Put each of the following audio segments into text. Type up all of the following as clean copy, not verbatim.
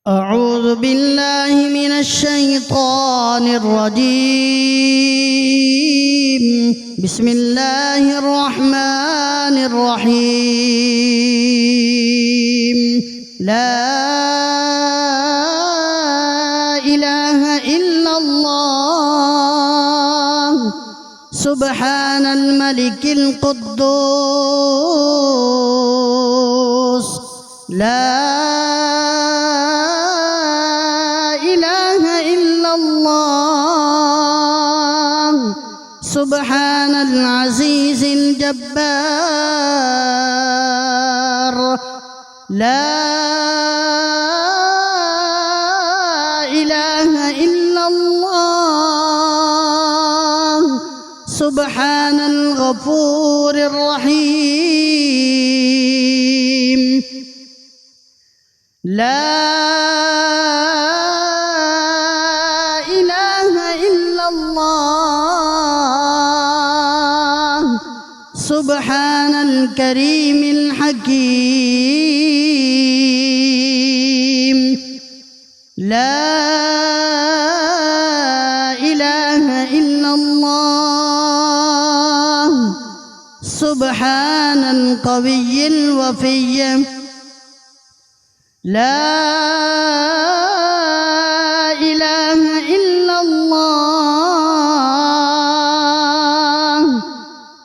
أعوذ بالله من الشيطان الرجيم. بسم الله الرحمن الرحيم. لا إله إلا الله سبحان الملك القدوس. لا إله إلا الله سبحان العزيز الجبار. لا إله إلا الله سبحان الغفور الرحيم. لا إله إلا الله سبحان الكريم الحكيم. لا إله إلا الله سبحان القوي الوفي. لا إله إلا الله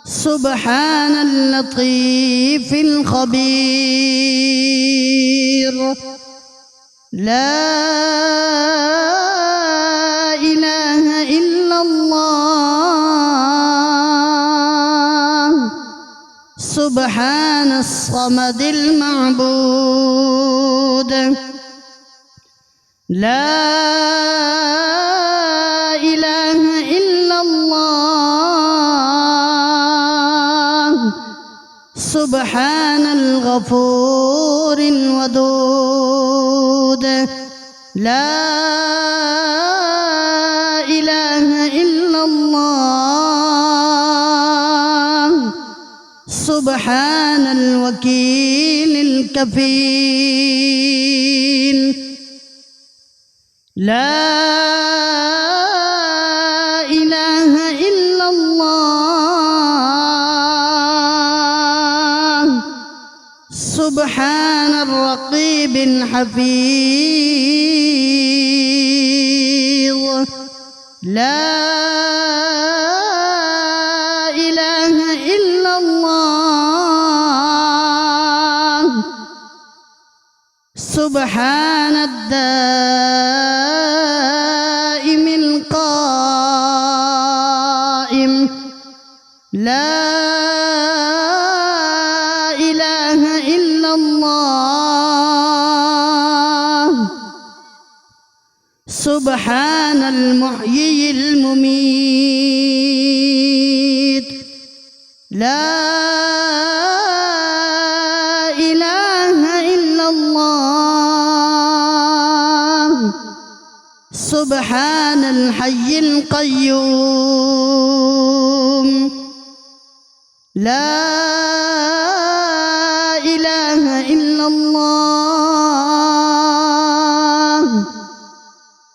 سبحان اللطيف الخبير. لا إله إلا الله سبحان الصمد المعبود. لا إله إلا الله سبحان الغفور الودود. لا إله إلا الله سبحان الوكيل الكفيل. لا إله إلا الله سبحان الرقيب الحفيظ. لا إله إلا الله سبحان الدائم القائم. لا إله إلا الله سبحان المحيي المميت. لا إله إلا الله سبحان الحي القيوم. لا إله إلا الله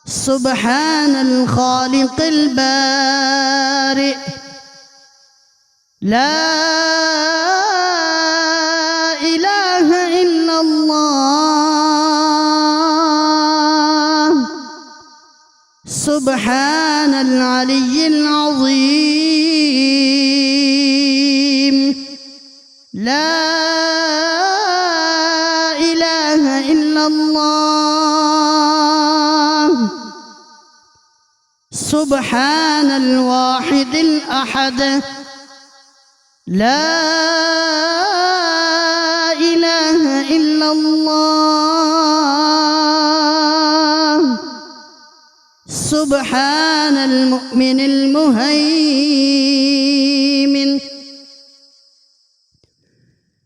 سبحان الخالق البارئ. لا إله إلا الله سبحان العلي العظيم. لا إله إلا الله سبحان الواحد الأحد. لا إله إلا الله سبحان المؤمن المهيمن.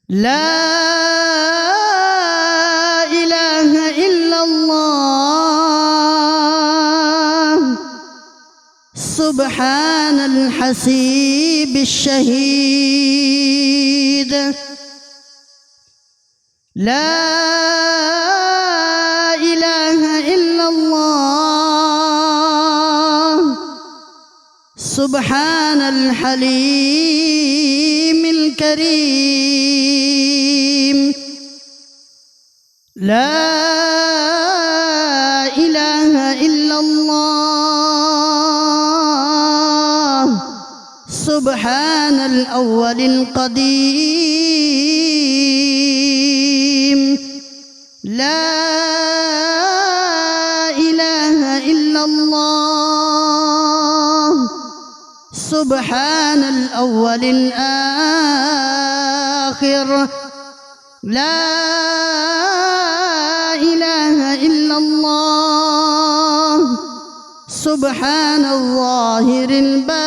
لا إله إلا الله سبحان الحسيب الشهيد. لا إله سبحان الحليم الكريم. لا إله إلا الله سبحان الأول القديم. لا إله إلا الله سبحان الأول الآخر. لا إله إلا الله سبحان الظاهر الباطن.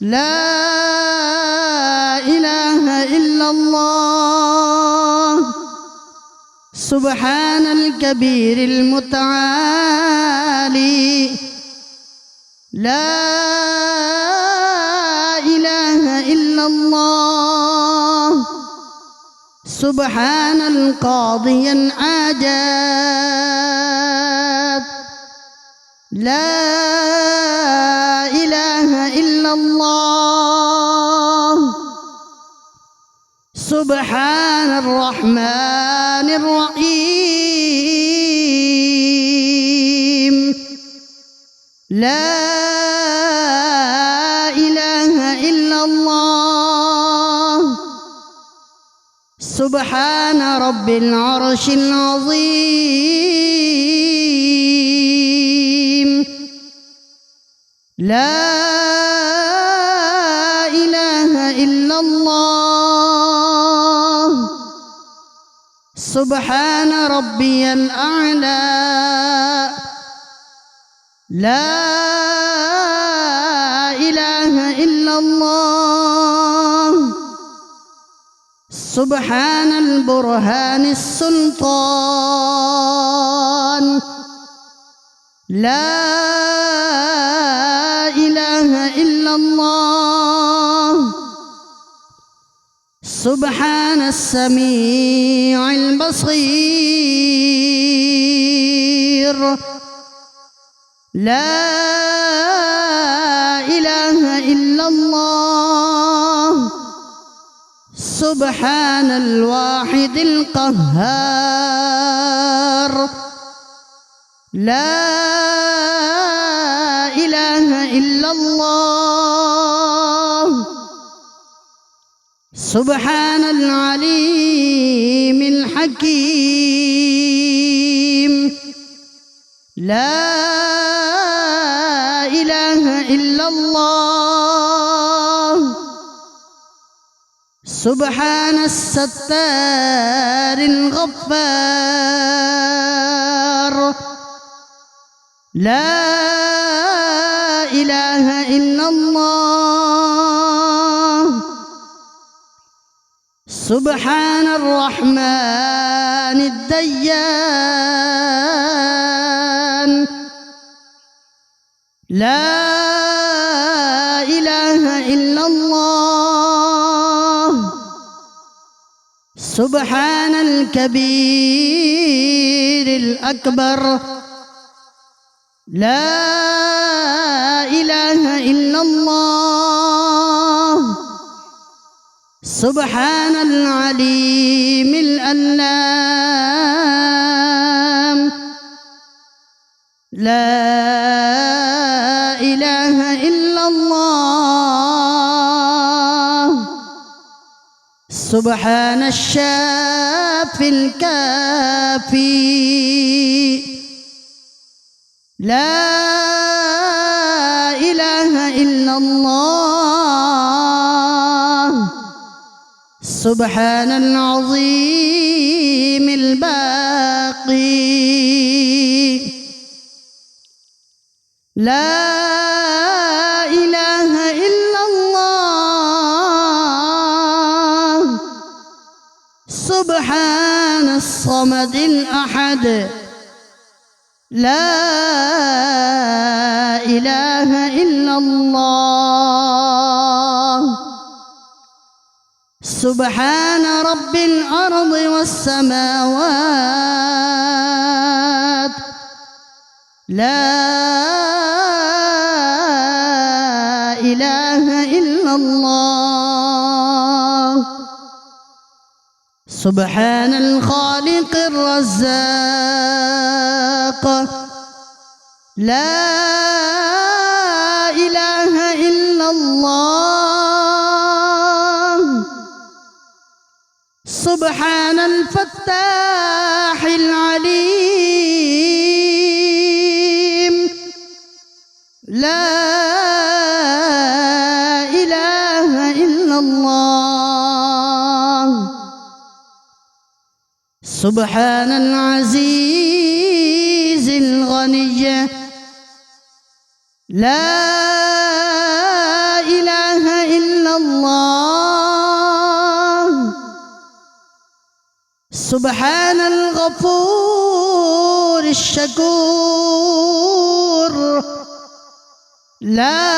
لا إله إلا الله سبحان الكبير المتعالي. لا إله إلا الله سبحان القاضي الحاجات. لا إله إلا الله سبحان الرحمن الرحيم. لا إله إلا الله سبحان رب العرش العظيم. لا إله إلا الله سبحان ربي الأعلى. لا إله إلا الله سبحان البرهان السلطان. لا إله إلا الله سبحان السميع البصير. لا إله إلا الله سبحان الواحد القهار. لا إله إلا الله سبحان العليم الحكيم. لا إله إلا الله سبحان الستار الغفار. لا إله إلا الله سبحان الرحمن الديان. لا إله إلا الله سبحان الكبير الأكبر. لا إله إلا الله سبحان العليم الألام. لا إله إلا الله سبحان الشافي الكافي. لا إله إلا الله سبحان العظيم الباقي. لا إله إلا الله سبحان الصمد الأحد. لا إله إلا الله سبحان رب الأرض والسماوات. لا إلا الله سبحان الخالق الرزاق لا إله إلا الله سبحان الفتاح العليم لا إله إلا الله سبحان العزيز الغني لا إله إلا الله سبحان الغفور الشكور لا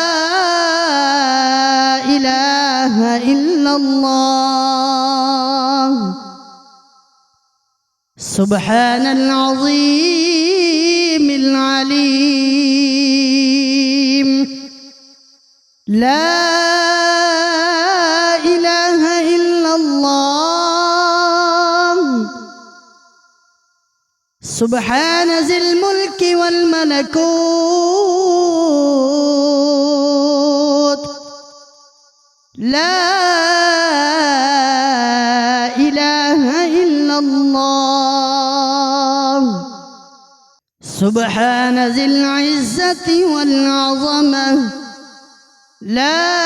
إله إلا الله سبحان العظيم العليم لا إله إلا الله سبحان ذي الملك والملكوت لا إله إلا الله سبحان ذي العزة والعظمة لا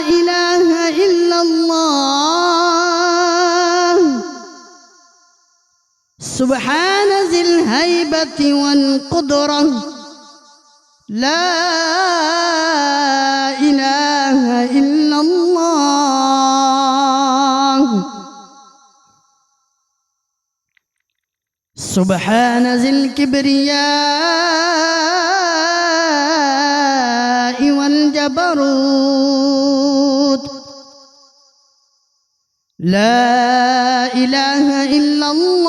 إله إلا الله سبحان ذي الهيبة والقدرة لا إله إلا الله سبحان ذي الكبرياء والجبروت لا إله إلا الله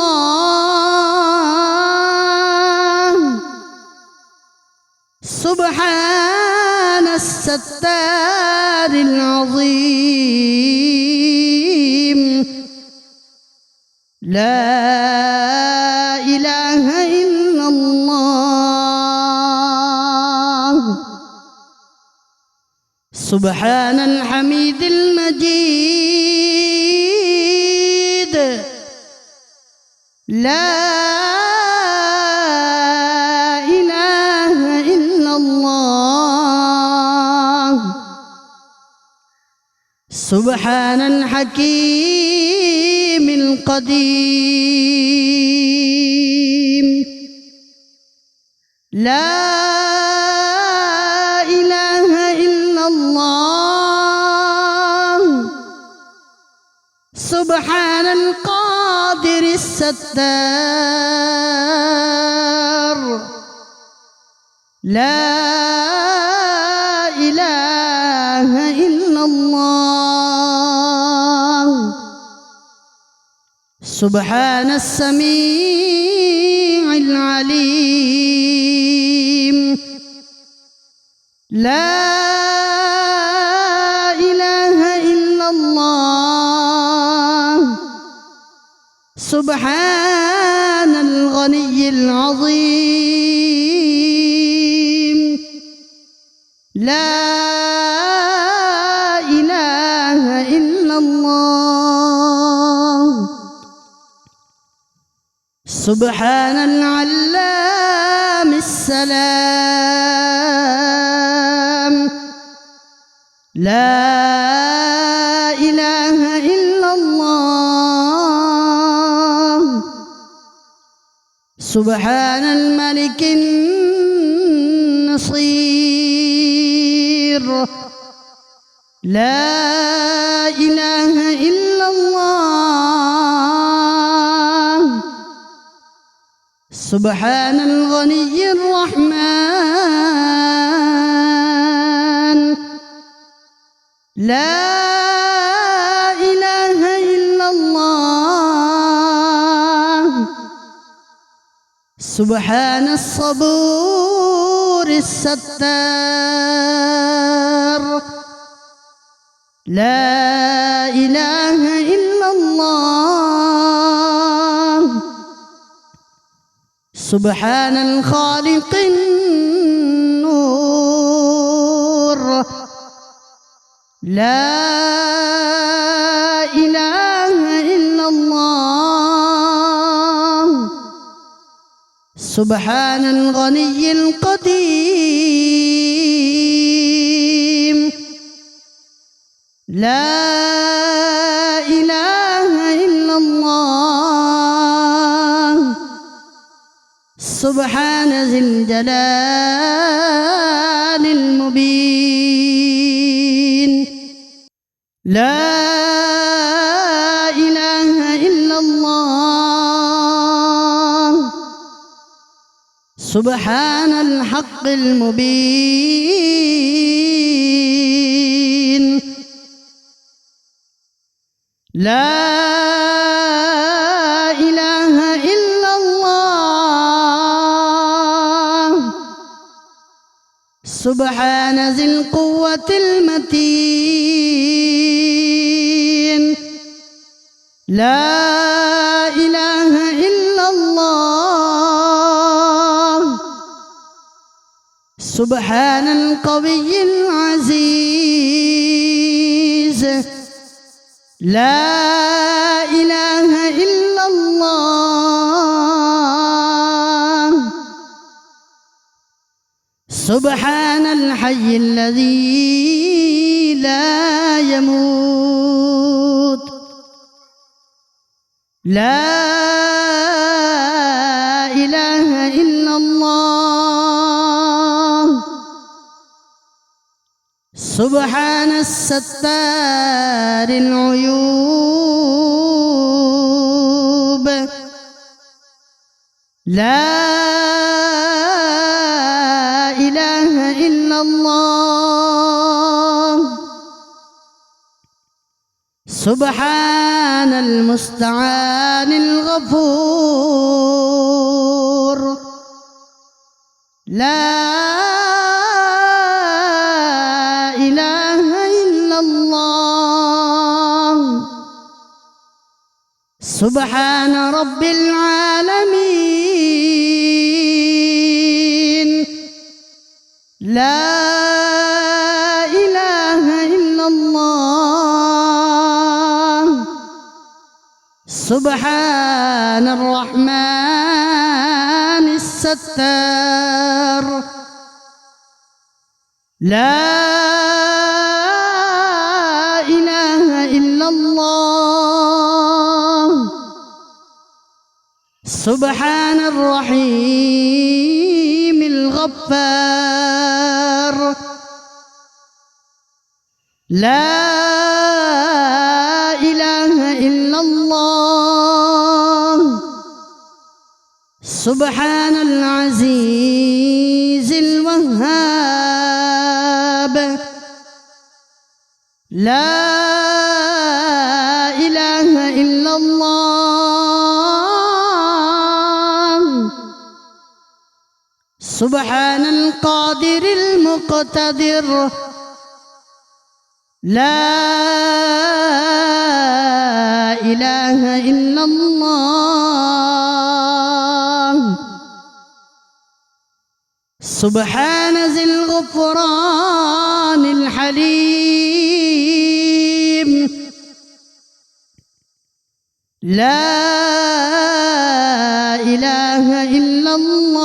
سبحان الستار العظيم لا إله إلا الله سبحان الحميد المجيد لا إله إلا الله سبحان الحكيم القديم لا إله إلا الله سبحان القادر الستار لا إله إلا الله سبحان السميع العليم لا إله إلا الله سبحان الغني العظيم لا إله إلا الله سبحان العلام السلام لا إله إلا الله سبحان الملك النصير لا إله إلا الله سبحان الغني الرحمن لا إله إلا الله سبحان الصبور الستار أكبر لا إله إلا الله سبحان الخالق النور لا إله إلا الله سبحان الغني القديم لا إله إلا الله سبحان ذي الجلال المبين لا إله إلا الله سبحان الحق المبين لا إله إلا الله سبحان ذي القوة المتين لا إله إلا الله سبحان القوي العزيز لا إله إلا الله سبحان الحي الذي لا يموت لا إله إلا الله سبحان الستار العيوب لا إله إلا الله سبحان المستعان الغفور لا إله إلا الله سبحان رب العالمين لا إله إلا الله سبحان الرحمن الستار لا إله إلا الله سبحان الرحيم الغفار لا إله إلا الله سبحان العزيز الوهاب لا إله إلا الله سبحان القادر المقتدر لا إله إلا الله سبحان ذي الغفران الحليم لا إله إلا الله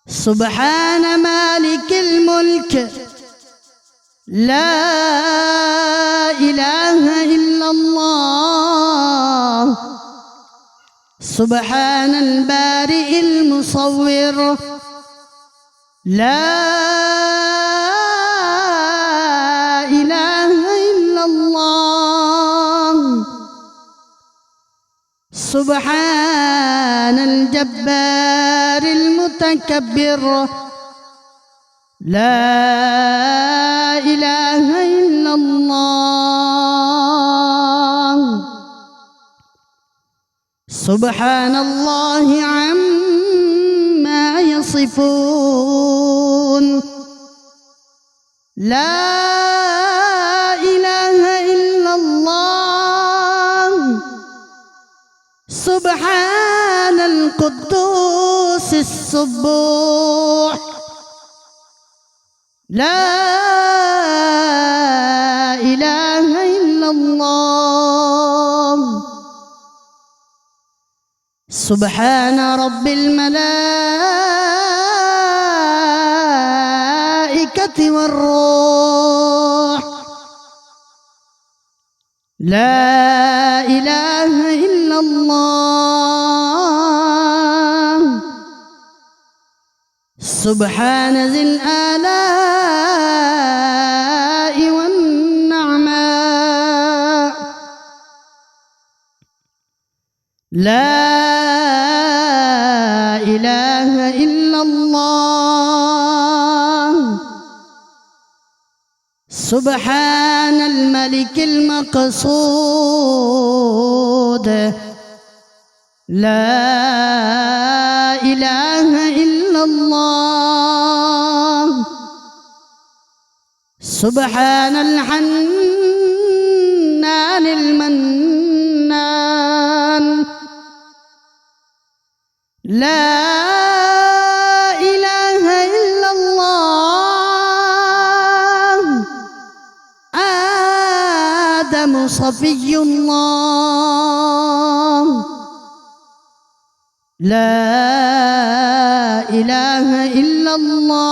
سبحان مالك الملك لا إله إلا الله سبحان البارئ المصور لا إله إلا الله سبحان الجبار المتكبر لا إله إلا الله سبحان الله عما يصفون لا إله إلا الله سبحان القدوس السبوح لا إله إلا الله سبحان رب الملائكة والروح لا إله إلا الله سبحان ذي الآلاء والنعماء لا إله إلا الله سبحان الملك المقصود لا إله إلا الله سبحان الحنان المنان لا إله إلا الله آدم صفي الله لا إله إلا الله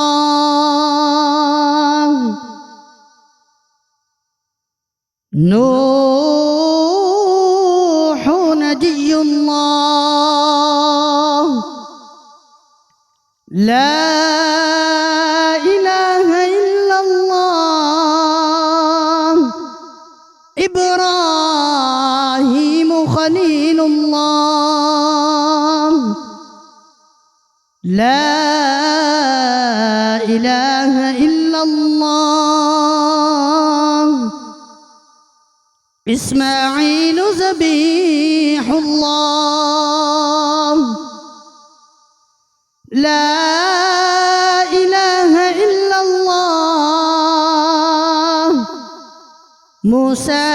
نوح نبي الله لا إله إلا الله إبراهيم خليل الله لا إله إلا الله إسماعيل ذبيح الله لا إله إلا الله موسى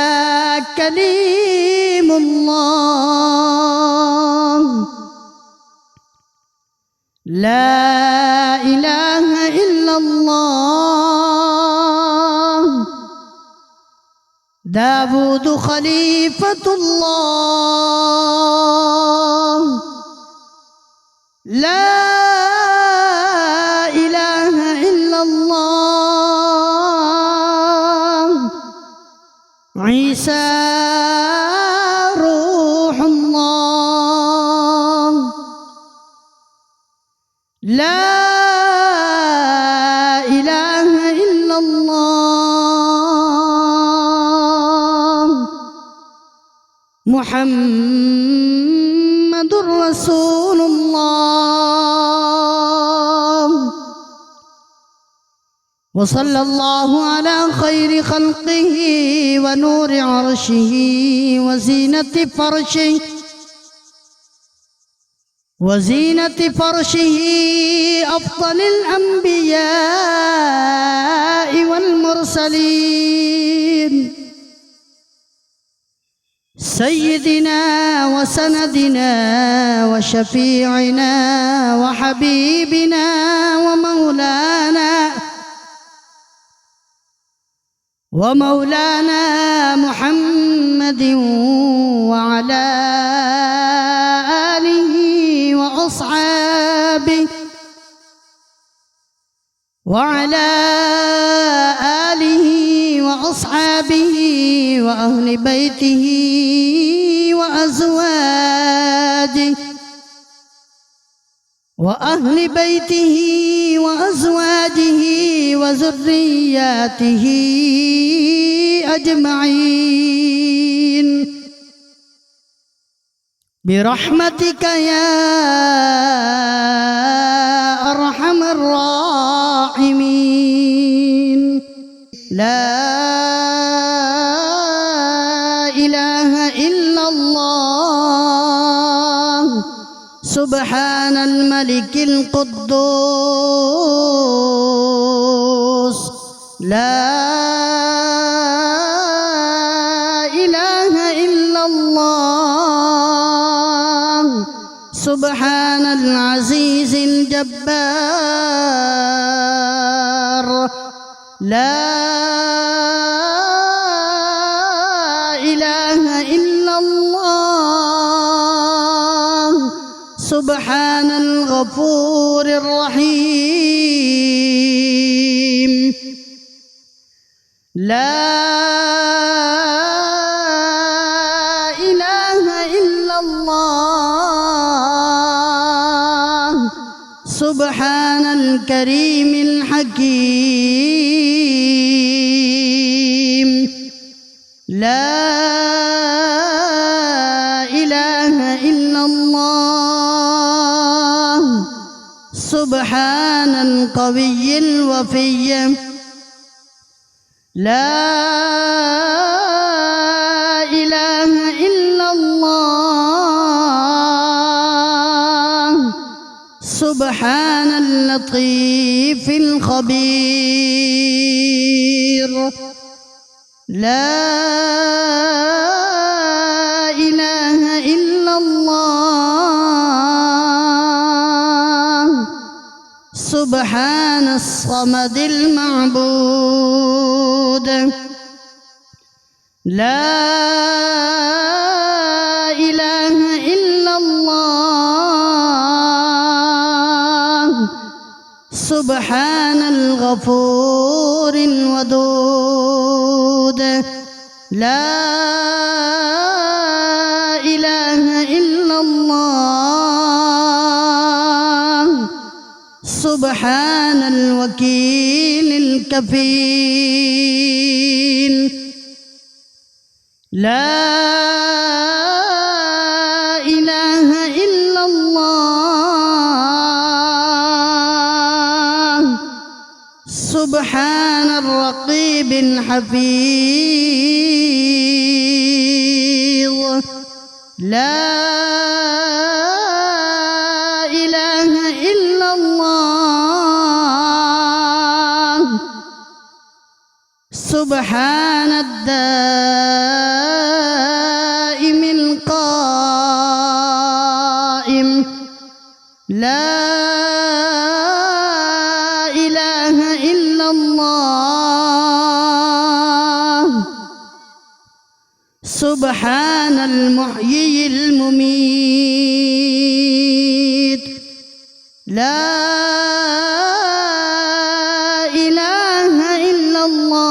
كليم الله لا إله إلا الله داود خليفة الله لا إله إلا الله عيسى روح الله لا إله إلا الله محمد رسول الله وصلى الله على خير خلقه ونور عرشه وزينة فرشه أفضل الأنبياء والمرسلين سيدنا وسندنا وشفيعنا وحبيبنا ومولانا محمد وعلى آله وأصحابه وأهل بيته وأزواجه وذرياته أجمعين برحمتك يا أرحم الراحمين لا إله إلا الله سبحان الملك القدوس لا إله إلا الله سبحان العزيز الجبار لا إله إلا الله سبحان الغفور الرحيم لا إله إلا الله سبحان الكريم الحكيم لا إله إلا الله سبحان القوي الوفي لا إله إلا الله سبحان اللطيف الخبير لا إله إلا الله سبحان الصمد المعبود لا إله إلا الله سبحان الغفور الودود لا إله إلا الله سبحان الوكيل الكفيل لا إله إلا الله سبحان الرقيب الحفيظ لا إله إلا الله سبحان الدائم القائم لا إله إلا الله سبحان المحيي المميت لا إله إلا الله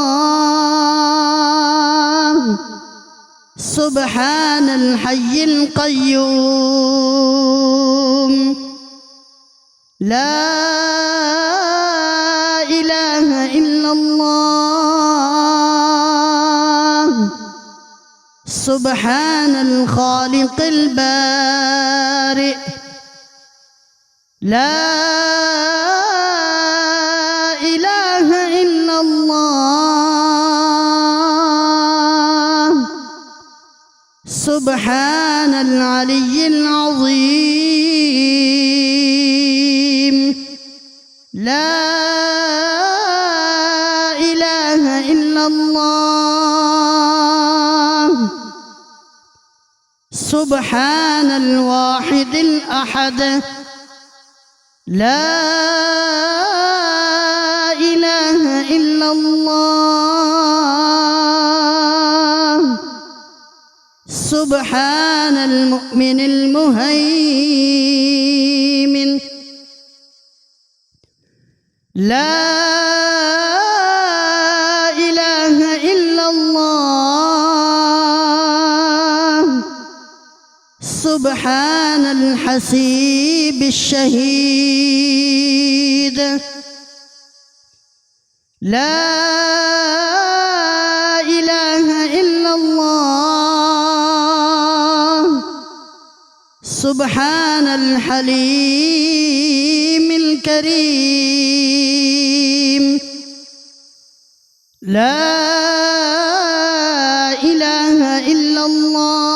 سبحان الحي القيوم لا إله إلا الله سبحان الخالق البارئ لا إله إلا الله سبحان العلي العظيم لا إله إلا الله سبحان الواحد الأحد لا إله إلا الله سبحان المؤمن المهيمن لا إله إلا الله سبحان الحسيب الشهيد لا إله إلا الله سبحان الحليم الكريم لا إله إلا الله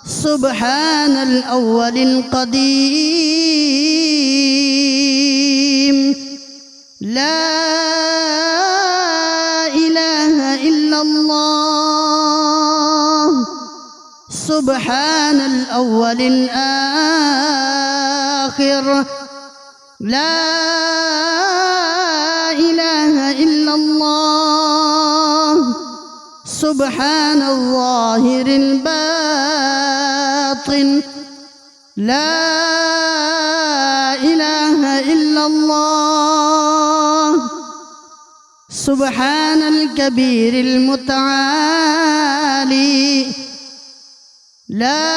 سبحان الأول القديم سبحان الأول الآخر لا إله إلا الله سبحان الظاهر الباطن لا إله إلا الله سبحان الكبير المتعالي لا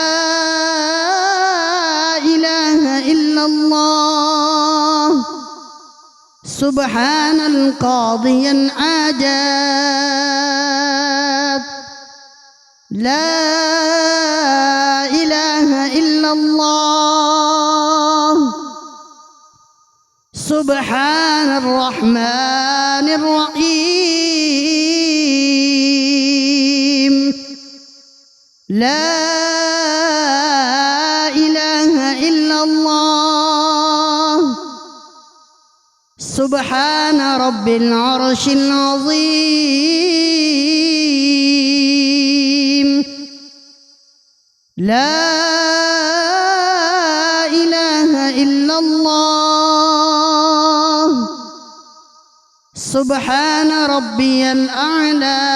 إله إلا الله سبحان القاضي العاجات لا إله إلا الله سبحان الرحمن الرحيم لا إله إلا الله سبحان رب العرش العظيم لا إله إلا الله سبحان ربي الأعلى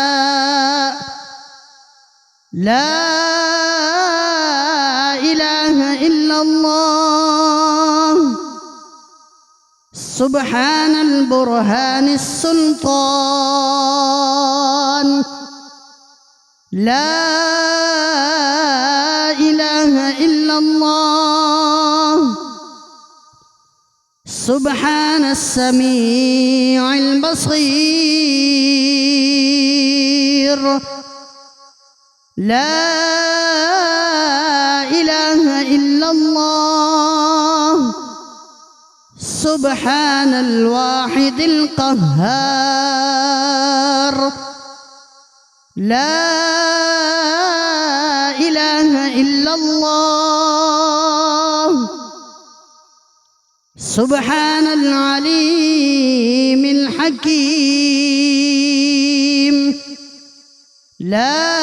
لا إله إلا الله سبحان البرهان السلطان لا إله إلا الله سبحان السميع البصير لا إله إلا الله سبحان الواحد القهار لا إله إلا الله سبحان العليم الحكيم لا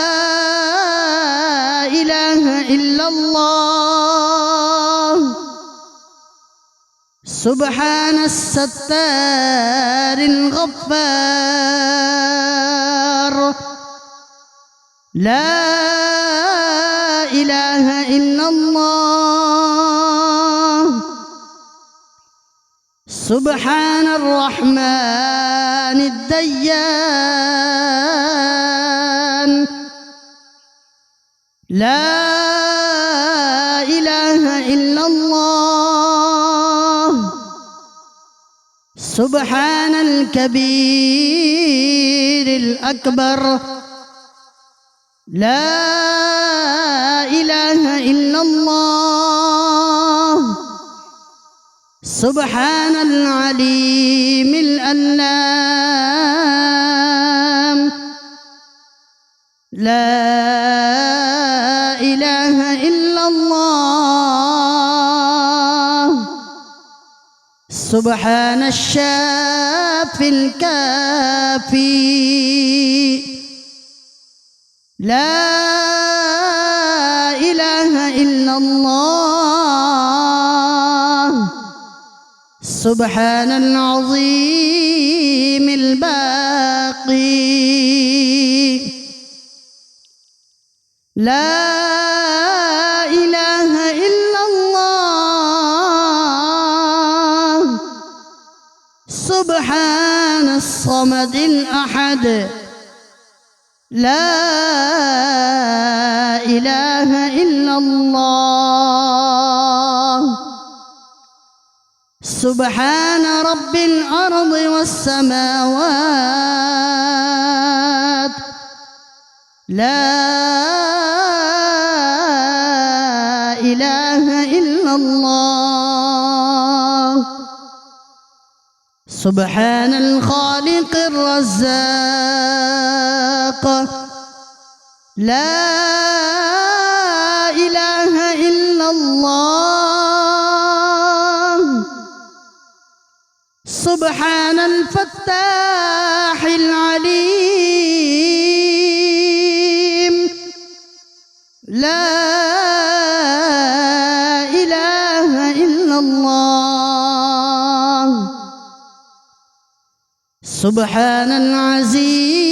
إله إلا الله سبحان الستار الغفار لا إله إلا الله سبحان الرحمن الديان لا إله إلا الله سبحان الكبير الأكبر لا إله إلا الله سبحان العليم الألام لا إله إلا الله سبحان الشافي الكافي لا إله إلا الله سبحان العظيم الباقي لا إله إلا الله سبحان الصمد الأحد لا إله إلا الله سبحان رب الأرض والسماوات لا إله إلا الله سبحان الخالق الرزاق لا إله إلا الله سبحان الفتاح العليم لا سبحان العزيز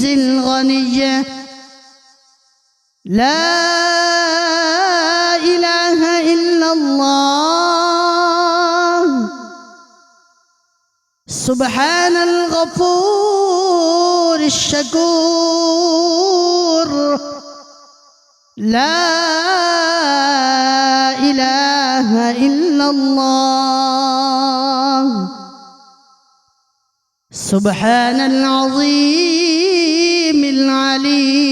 الغني لا إله إلا الله. سبحان الغفور الشكور لا إله إلا الله. سبحان العظيم العليم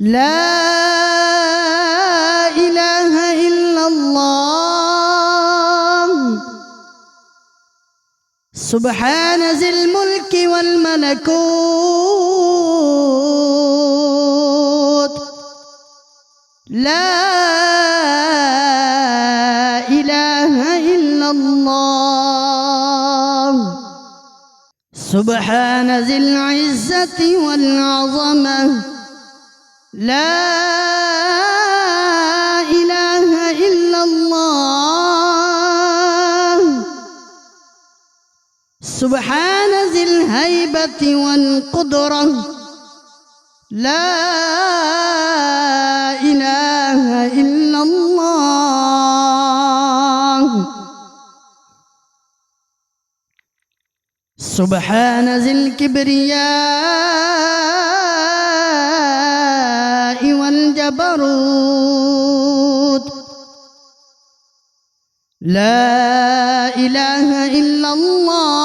لا إله إلا الله. سبحان ذي الملك والملكوت لا إله إلا الله. سبحان ذي العزة والعظمة لا إله إلا الله. سبحان ذي الهيبة والقدرة لا إله إلا الله. سبحان ذي الكبرياء والجبروت لا إله إلا الله.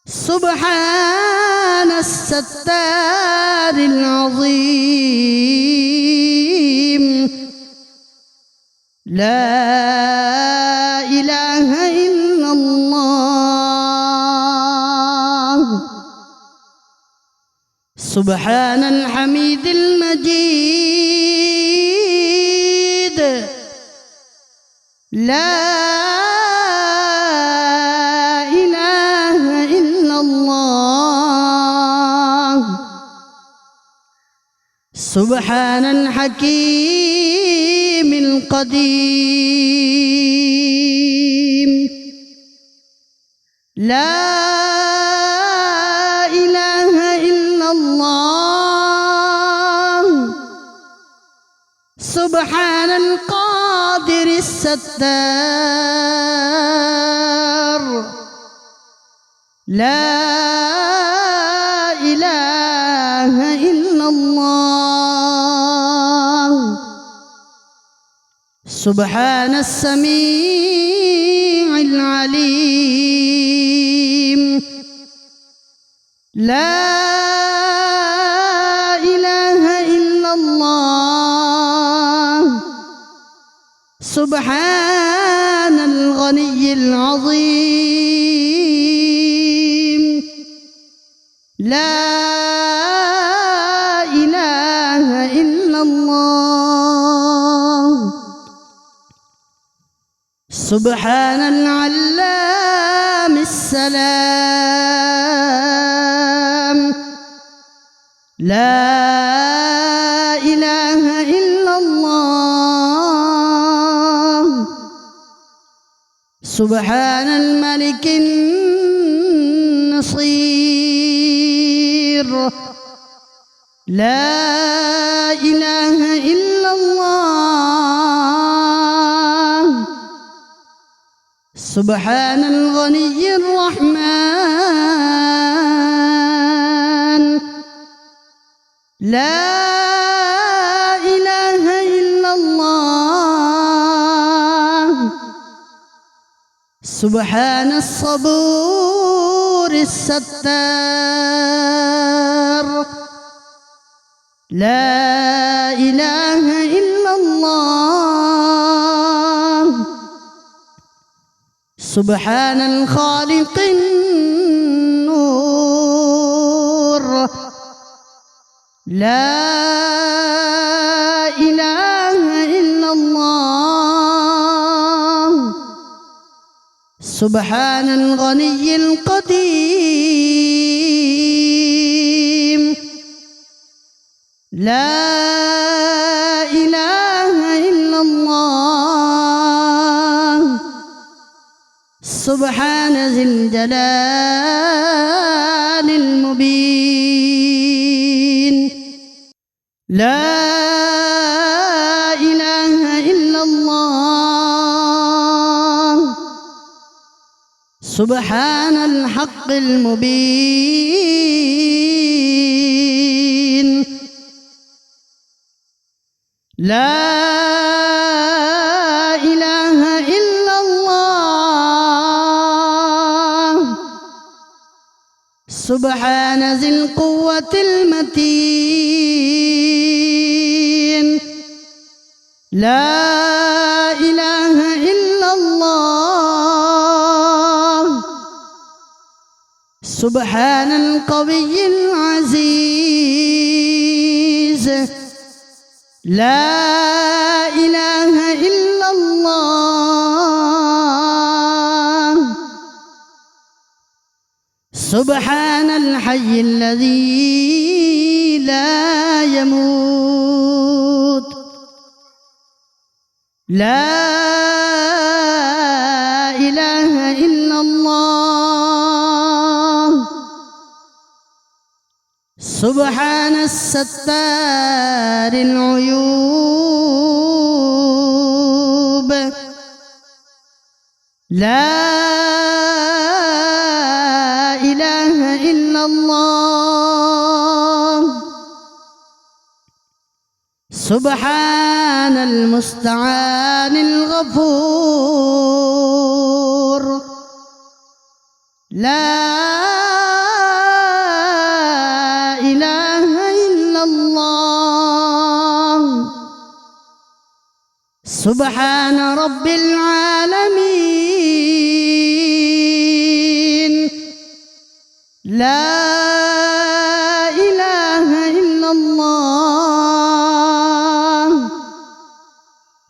سبحان الستار العظيم لا إله إلا الله. سبحان الحميد المجيد لا إله إلا الله. سبحان الحكيم القديم لا إله إلا الله. سبحان القادر الستار لا إله إلا الله. سبحان السميع العليم لا إله إلا الله. سبحان الغني العظيم لا إله إلا الله. سبحان العلام السلام لا إله إلا الله. سبحان الملك النصير لا إله إلا الله. سبحان الغني الرحمن لا إله إلا الله. سبحان الصبور الستار لا إله إلا الله. سبحان الخالق النور لا إله إلا الله. سبحان الغني القديم لا إله إلا الله. سبحان ذي الجلال المبين. لا إله إلا الله سبحان الحق المبين. لا إله إلا الله سبحان ذي القوة المتين. لا إله إلا الله سبحان القوي العزيز. لا إله إلا الله سبحان الحي الذي لا يموت. لا إله إلا الله سبحان الستار العيوب. لا إله إلا الله سبحان المستعان الغفور. لا إله إلا الله سبحان رب العالمين. لا إله إلا الله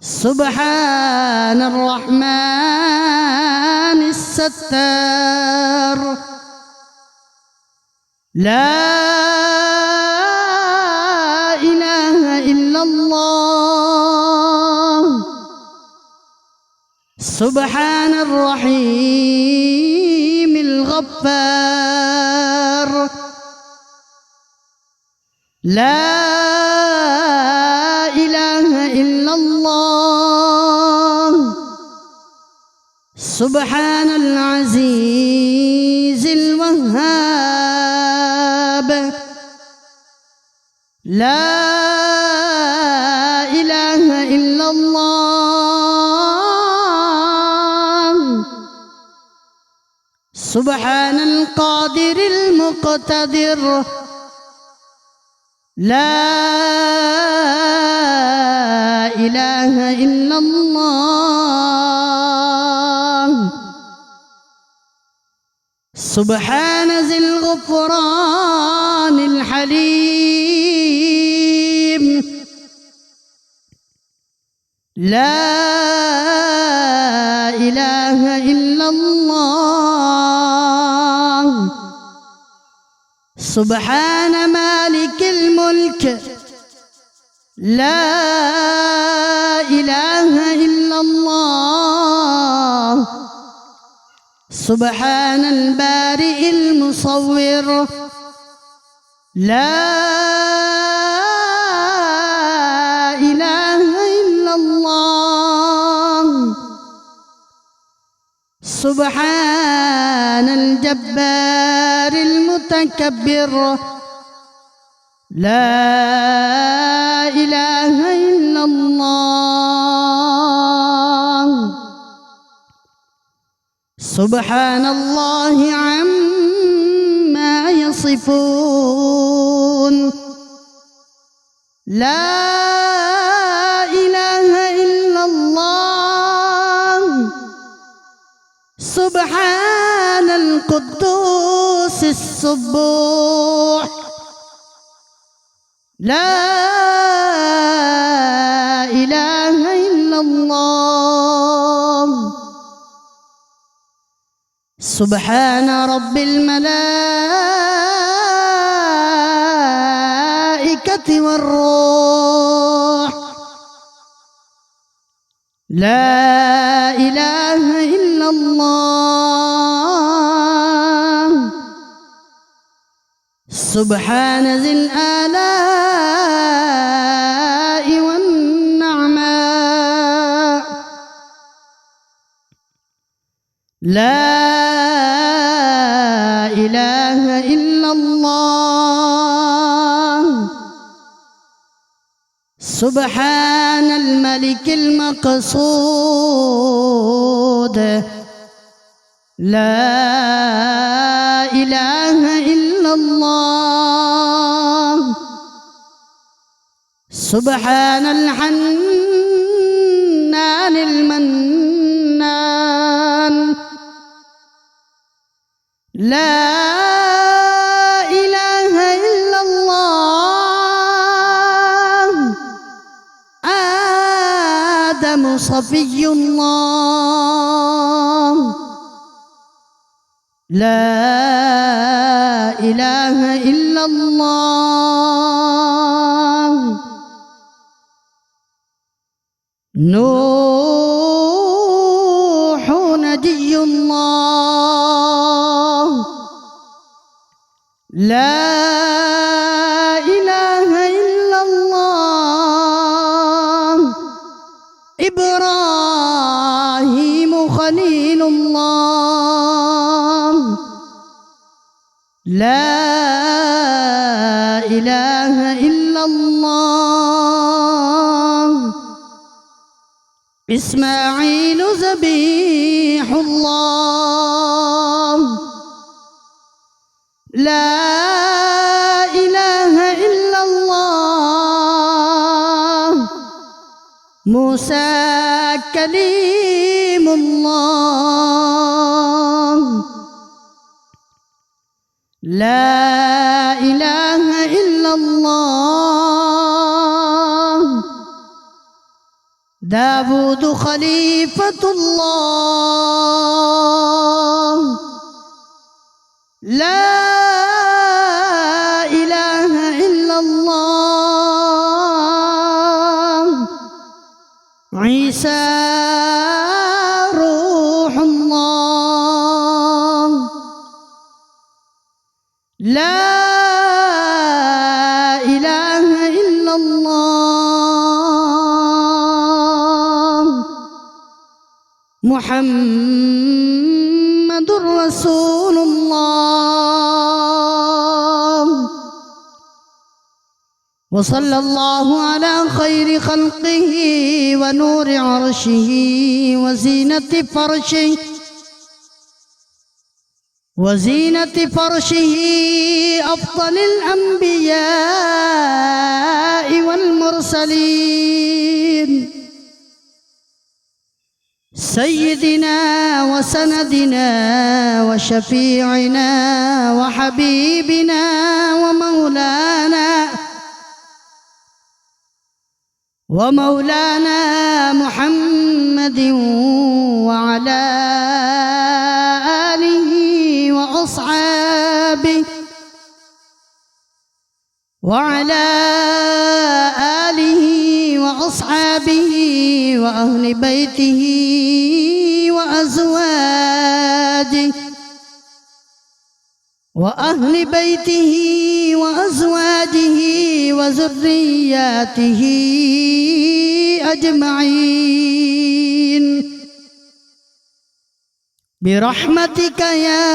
سبحان الرحمن الستار. لا إله إلا الله سبحان الرحيم الغفار. لا إله إلا الله سبحان العزيز الوهاب. لا إله إلا الله سبحان القادر المقتدر. لا إله إلا الله سبحان ذي الغفران الحليم. لا إله إلا الله سبحان مالك الملك. لا إله إلا الله سبحان البارئ المصور. لا إله إلا الله سبحان الجبار المتكبر. لا إله إلا الله سبحان الله عما يصفون. لا إله إلا الله سبحان القدوس السبوح. لا إله إلا الله سبحان رب الملائكة والروح. لا إله إلا الله سبحان ذي الآلاء والنعماء لا إله إلا الله سبحان الملك المقصود لا إله إلا الله سبحان الحنان المنان لا إله إلا الله آدم صفي الله لا إله إلا الله نوح نبي الله لا إله إلا الله إبراهيم خليل الله لا إله إلا الله إسماعيل ذبيح الله لا إله إلا الله موسى كليم الله لا إله إلا الله داود خليفة الله لا إله إلا الله عيسى روح الله لا إله إلا الله محمد رسول الله وصلى الله على خير خلقه ونور عرشه وزينة فرشه أفضل الأنبياء والمرسلين سيدنا وسندنا وشفيعنا وحبيبنا ومولانا محمد وعلى آله وأصحابه وأهل بيته وأزواجه وذرياته أجمعين. برحمتك يا